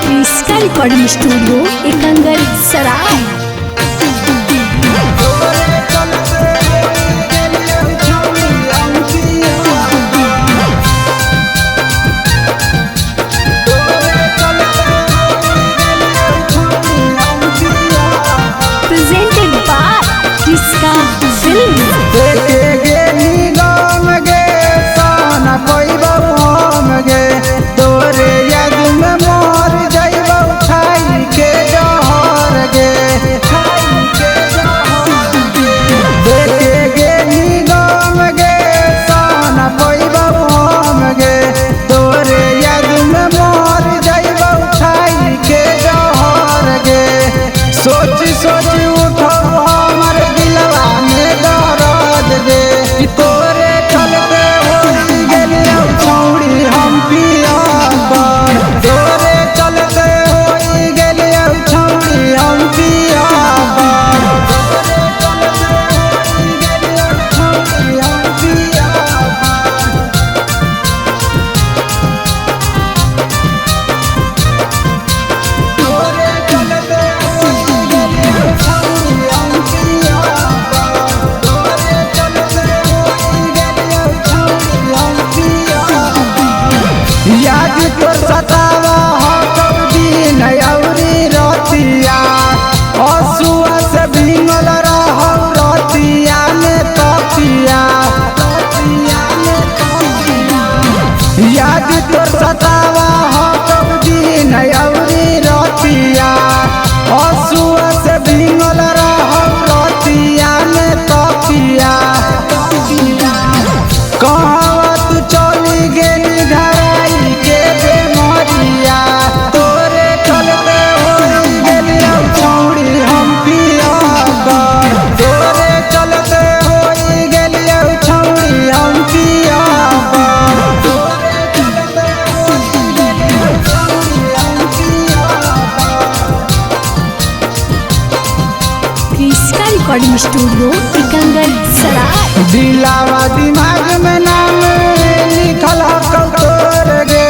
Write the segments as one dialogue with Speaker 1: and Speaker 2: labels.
Speaker 1: क्रिस्का recording studio Ekangar Sarai. Presented by Kriska film.
Speaker 2: तोरे याद में मोर जइबौ खाई के जहर गे, देखे गेली गम गे सन पैबौ हम गे। तोरे याद में मोर जइबौ खाई के जहर गे। सोची सोची उठो हमर दिलवा में दर्द गे। तोरे चलते होई गेलियौ छौड़ी हम पिया पर। तोरे चलते होई गेलियौ छौड़ी हम पिया पर। तोरे चलते होई गेलियौ छौड़ी हम पिया पर। तोरे चलते होई गेलियौ छौड़ी हम पिया पर। तोरे चलते होई गेलियौ छौड़ी हम पिया पर। याद तोर सतावा हो कब दिन अउरी रतिया। हसुआ से भींगल रहौ रतिया में तकिया। याद तोर सतावा हो कब दिन अउरी रतिया। हसुआ से भींगल रहौ रतिया में तकिया। कहवा तू चली गेली धराई के बेमरिया। तोरे चलते होई गेलियौ छौड़ी हम पिया पर। तोरे चलते होई गेलियौ छौड़ी हम पिया पर। तोरे चलते होई गेलियौ छौड़ी हम पिया पर।
Speaker 1: क्रिस्का रिकॉर्डिंग स्टूडियो एकंगर सराय।
Speaker 2: दिलावा दिमाग में नाम लिखल हकौ तोर गे।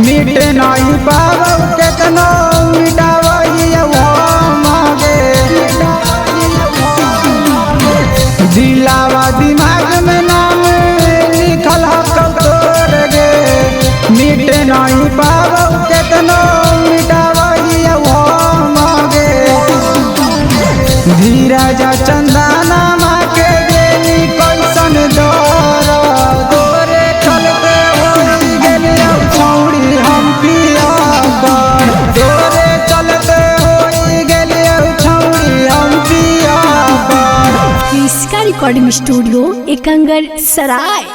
Speaker 2: मिटे नहीं पाबौ केतनो मिटावहियौ हम गे। दिलावा दिमाग में नाम लिखल हकौ तोर गे। मिटे नहीं पाबौ केतनो मिटावहियौ हम गे। धीरज चंदना माँ के गेली कैसन दर। तोरे चलते होई गेलियौ छौड़ी हम पिया पर। तोरे चलते होई गेलियौ छौड़ी हम पिया पर।
Speaker 1: क्रिस्का रिकॉर्डिंग स्टूडियो एकंगर सराय।